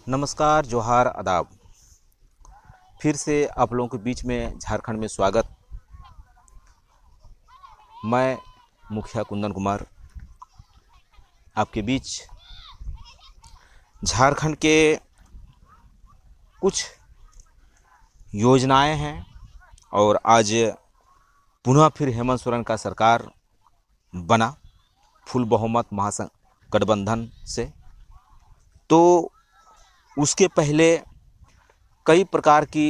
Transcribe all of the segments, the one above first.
नमस्कार, जोहार, आदाब। फिर से आप लोगों के बीच में झारखंड में स्वागत। मैं मुखिया कुंदन कुमार आपके बीच झारखंड के कुछ योजनाएं हैं और आज पुनः फिर हेमंत सोरेन का सरकार बना फुल बहुमत महागठबंधन से। तो उसके पहले कई प्रकार की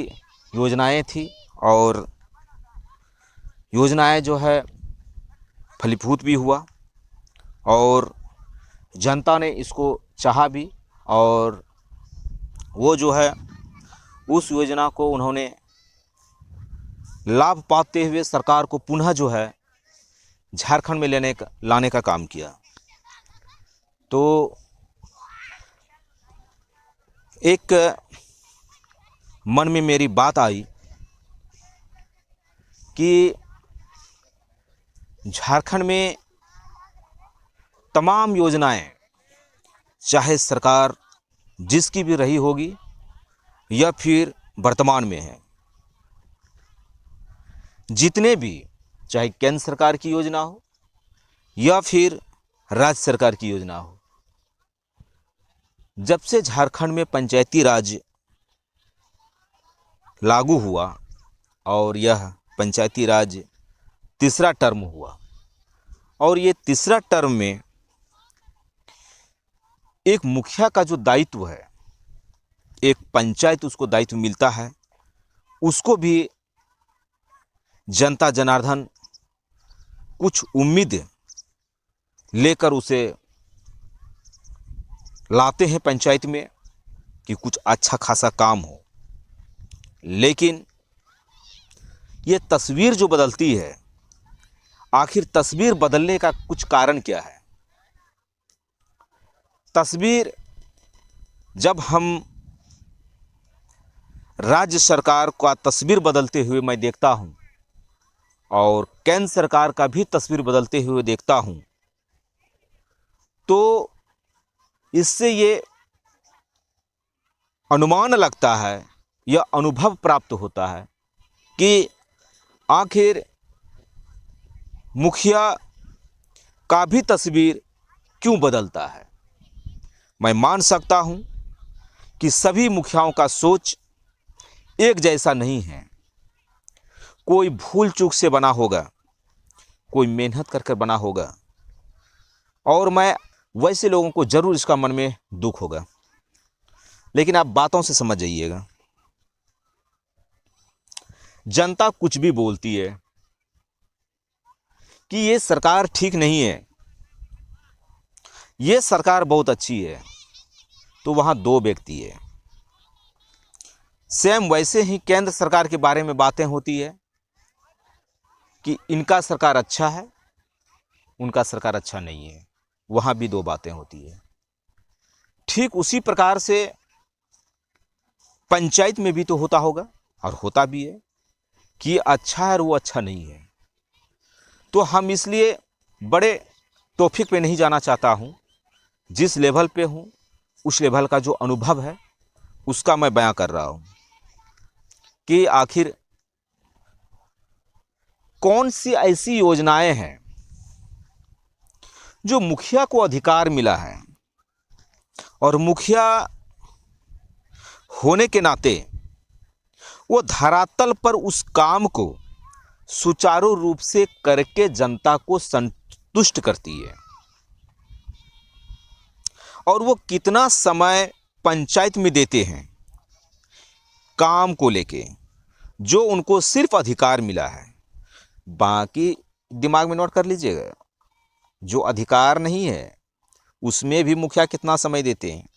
योजनाएं थी और योजनाएं जो है फलीभूत भी हुआ और जनता ने इसको चाहा भी और वो जो है उस योजना को उन्होंने लाभ पाते हुए सरकार को पुनः जो है झारखंड में लाने का काम किया। तो एक मन में मेरी बात आई कि झारखंड में तमाम योजनाएं चाहे सरकार जिसकी भी रही होगी या फिर वर्तमान में है, जितने भी चाहे केंद्र सरकार की योजना हो या फिर राज्य सरकार की योजना हो, जब से झारखंड में पंचायती राज लागू हुआ और यह पंचायती राज तीसरा टर्म हुआ और ये तीसरा टर्म में एक मुखिया का जो दायित्व है, एक पंचायत उसको दायित्व मिलता है, उसको भी जनता जनार्दन कुछ उम्मीद लेकर उसे लाते हैं पंचायत में कि कुछ अच्छा खासा काम हो। लेकिन ये तस्वीर जो बदलती है, आखिर तस्वीर बदलने का कुछ कारण क्या है? तस्वीर जब हम राज्य सरकार का तस्वीर बदलते हुए मैं देखता हूं और केंद्र सरकार का भी तस्वीर बदलते हुए देखता हूं, तो इससे ये अनुमान लगता है या अनुभव प्राप्त होता है कि आखिर मुखिया का भी तस्वीर क्यों बदलता है। मैं मान सकता हूं कि सभी मुखियाओं का सोच एक जैसा नहीं है। कोई भूल चूक से बना होगा, कोई मेहनत कर कर बना होगा और मैं वैसे लोगों को जरूर इसका मन में दुख होगा। लेकिन आप बातों से समझ जाइएगा, जनता कुछ भी बोलती है कि ये सरकार ठीक नहीं है, ये सरकार बहुत अच्छी है, तो वहां दो व्यक्ति है। सेम वैसे ही केंद्र सरकार के बारे में बातें होती है कि इनका सरकार अच्छा है, उनका सरकार अच्छा नहीं है, वहां भी दो बातें होती है। ठीक उसी प्रकार से पंचायत में भी तो होता होगा और होता भी है कि अच्छा है और वो अच्छा नहीं है। तो हम इसलिए बड़े टॉपिक पे नहीं जाना चाहता हूं, जिस लेवल पे हूं उस लेवल का जो अनुभव है उसका मैं बयां कर रहा हूं कि आखिर कौन सी ऐसी योजनाएं हैं जो मुखिया को अधिकार मिला है और मुखिया होने के नाते वो धरातल पर उस काम को सुचारू रूप से करके जनता को संतुष्ट करती है और वो कितना समय पंचायत में देते हैं काम को लेके, जो उनको सिर्फ अधिकार मिला है। बाकी दिमाग में नोट कर लीजिएगा, जो अधिकार नहीं है उसमें भी मुखिया कितना समय देते हैं।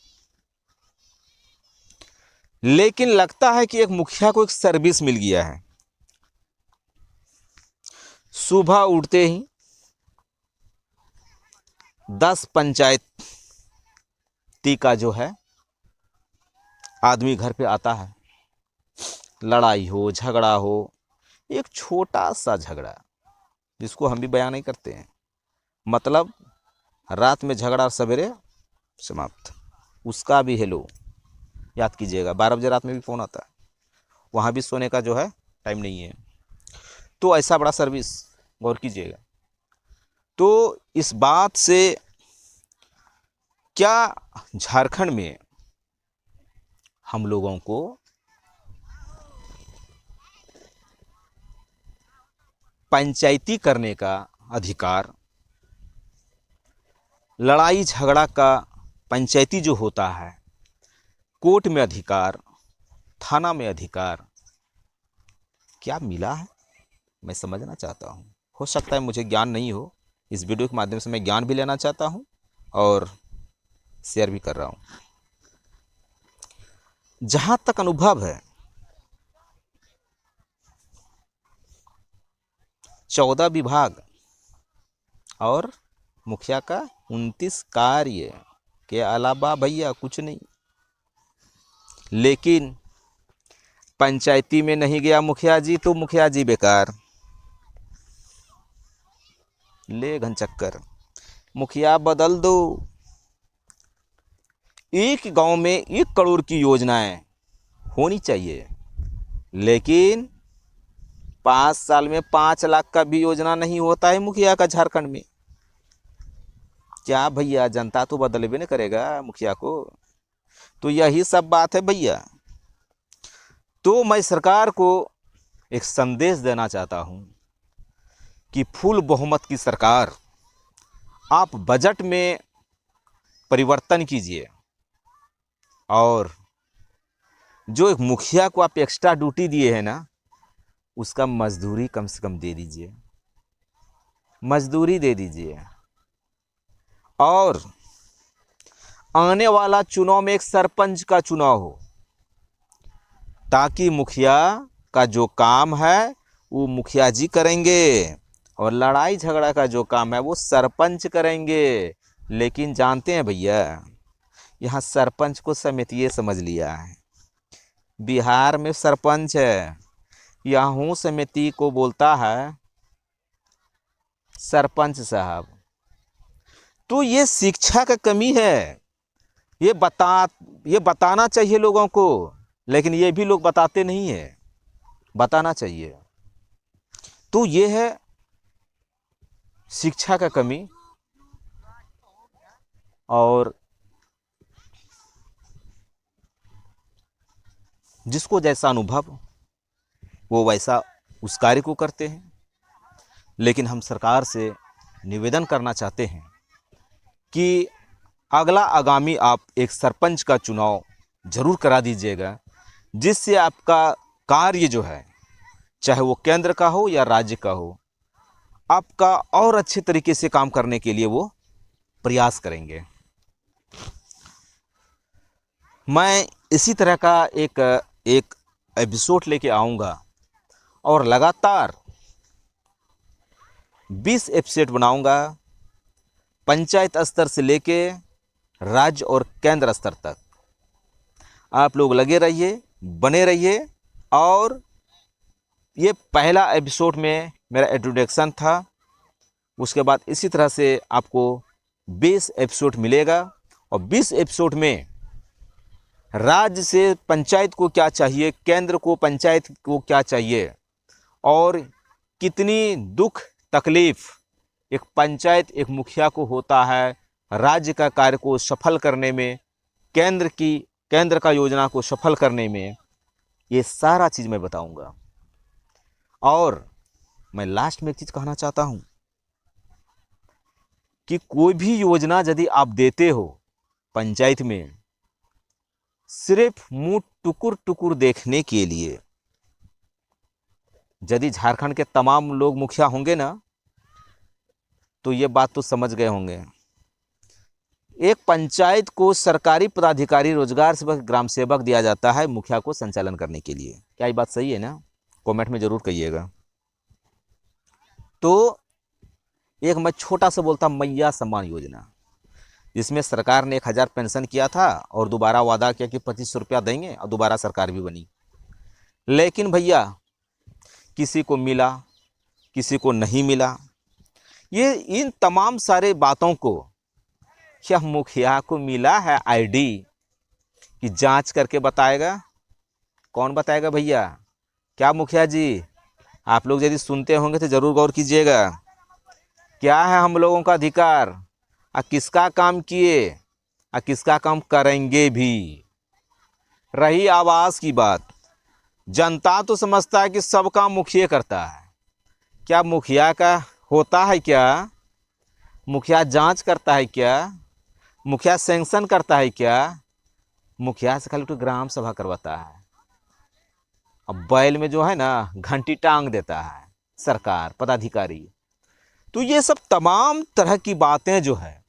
लेकिन लगता है कि एक मुखिया को एक सर्विस मिल गया है। सुबह उठते ही 10 पंचायती का जो है आदमी घर पे आता है, लड़ाई हो झगड़ा हो, एक छोटा सा झगड़ा जिसको हम भी बयान नहीं करते हैं, मतलब रात में झगड़ा और सवेरे समाप्त, उसका भी हेलो। याद कीजिएगा, 12 बजे रात में भी फ़ोन आता है, वहाँ भी सोने का जो है टाइम नहीं है। तो ऐसा बड़ा सर्विस, गौर कीजिएगा। तो इस बात से क्या झारखंड में हम लोगों को पंचायती करने का अधिकार, लड़ाई झगड़ा का पंचायती जो होता है, कोर्ट में अधिकार, थाना में अधिकार, क्या मिला है? मैं समझना चाहता हूँ। हो सकता है मुझे ज्ञान नहीं हो, इस वीडियो के माध्यम से मैं ज्ञान भी लेना चाहता हूँ और शेयर भी कर रहा हूँ। जहाँ तक अनुभव है, 14 विभाग और मुखिया का 29 कार्य के अलावा भैया कुछ नहीं। लेकिन पंचायती में नहीं गया मुखिया जी तो मुखिया जी बेकार, ले घन चक्कर, मुखिया बदल दो। एक गांव में 1 करोड़ की योजनाएं होनी चाहिए, लेकिन 5 साल में 5 लाख का भी योजना नहीं होता है मुखिया का झारखंड में। क्या भैया, जनता तो बदलबे नहीं करेगा मुखिया को। तो यही सब बात है भैया। तो मैं सरकार को एक संदेश देना चाहता हूं कि फुल बहुमत की सरकार, आप बजट में परिवर्तन कीजिए और जो एक मुखिया को आप एक्स्ट्रा ड्यूटी दिए हैं ना, उसका मजदूरी कम से कम दे दीजिए, मजदूरी दे दीजिए। और आने वाला चुनाव में एक सरपंच का चुनाव हो, ताकि मुखिया का जो काम है वो मुखिया जी करेंगे और लड़ाई झगड़ा का जो काम है वो सरपंच करेंगे। लेकिन जानते हैं भैया, यहाँ सरपंच को समितिये समझ लिया है। बिहार में सरपंच है, यहाँ समिति को बोलता है सरपंच साहब। तो ये शिक्षा का कमी है, ये बताना चाहिए लोगों को, लेकिन ये भी लोग बताते नहीं है, बताना चाहिए। तो ये है शिक्षा का कमी। और जिसको जैसा अनुभव वो वैसा उस कार्य को करते हैं। लेकिन हम सरकार से निवेदन करना चाहते हैं कि आगामी आप एक सरपंच का चुनाव जरूर करा दीजिएगा, जिससे आपका कार्य जो है, चाहे वो केंद्र का हो या राज्य का हो, आपका और अच्छे तरीके से काम करने के लिए वो प्रयास करेंगे। मैं इसी तरह का एक एपिसोड लेके आऊँगा और लगातार 20 एपिसोड बनाऊँगा, पंचायत स्तर से लेके राज्य और केंद्र स्तर तक। आप लोग लगे रहिए, बने रहिए। और ये पहला एपिसोड में मेरा इंट्रोडक्शन था, उसके बाद इसी तरह से आपको 20 एपिसोड मिलेगा और 20 एपिसोड में राज्य से पंचायत को क्या चाहिए, केंद्र को पंचायत को क्या चाहिए, और कितनी दुख तकलीफ एक पंचायत, एक मुखिया को होता है राज्य का कार्य को सफल करने में, केंद्र का योजना को सफल करने में। ये सारा चीज़ मैं बताऊंगा। और मैं लास्ट में एक चीज़ कहना चाहता हूं कि कोई भी योजना यदि आप देते हो पंचायत में, सिर्फ मुंह टुकुर टुकुर देखने के लिए, यदि झारखंड के तमाम लोग मुखिया होंगे ना, तो ये बात तो समझ गए होंगे। एक पंचायत को सरकारी पदाधिकारी, रोजगार सेवक, ग्राम सेवक दिया जाता है मुखिया को संचालन करने के लिए। क्या ये बात सही है ना? कमेंट में जरूर कहिएगा। तो एक मैं छोटा सा बोलता, मैया सम्मान योजना, जिसमें सरकार ने 1000 पेंशन किया था और दोबारा वादा किया कि 2500 रुपया देंगे, और दोबारा सरकार भी बनी। लेकिन भैया किसी को मिला, किसी को नहीं मिला। ये इन तमाम सारे बातों को, क्या मुखिया को मिला है आईडी? कि जांच करके बताएगा? कौन बताएगा भैया? क्या मुखिया जी? आप लोग यदि सुनते होंगे तो ज़रूर गौर कीजिएगा। क्या है हम लोगों का अधिकार, और किसका काम किए, और किसका काम करेंगे भी। रही आवास की बात, जनता तो समझता है कि सब काम मुखिया करता है। क्या मुखिया का होता है क्या? मुखिया जांच करता है क्या? मुखिया सैंक्शन करता है क्या? मुखिया से खाली तो ग्राम सभा करवाता है। अब बैल में जो है ना घंटी टांग देता है सरकार, पदाधिकारी। तो ये सब तमाम तरह की बातें जो है,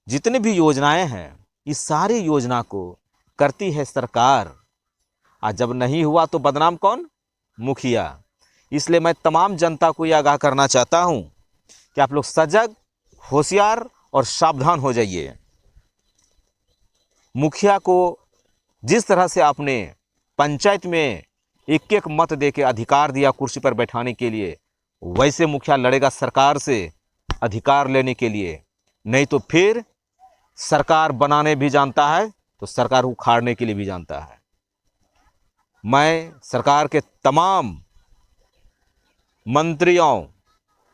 जितने भी योजनाएं हैं, इस सारी योजना को करती है सरकार। और जब नहीं हुआ तो बदनाम कौन? मुखिया। इसलिए मैं तमाम जनता को यह आगाह करना चाहता हूं कि आप लोग सजग, होशियार और सावधान हो जाइए। मुखिया को जिस तरह से आपने पंचायत में एक एक मत दे के अधिकार दिया कुर्सी पर बैठाने के लिए, वैसे मुखिया लड़ेगा सरकार से अधिकार लेने के लिए। नहीं तो फिर सरकार बनाने भी जानता है तो सरकार उखाड़ने के लिए भी जानता है। मैं सरकार के तमाम मंत्रियों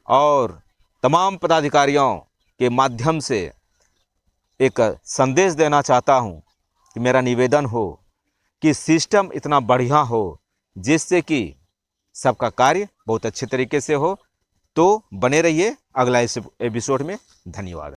और तमाम पदाधिकारियों के माध्यम से एक संदेश देना चाहता हूं कि मेरा निवेदन हो कि सिस्टम इतना बढ़िया हो जिससे कि सबका कार्य बहुत अच्छे तरीके से हो। तो बने रहिए अगला एपिसोड में। धन्यवाद।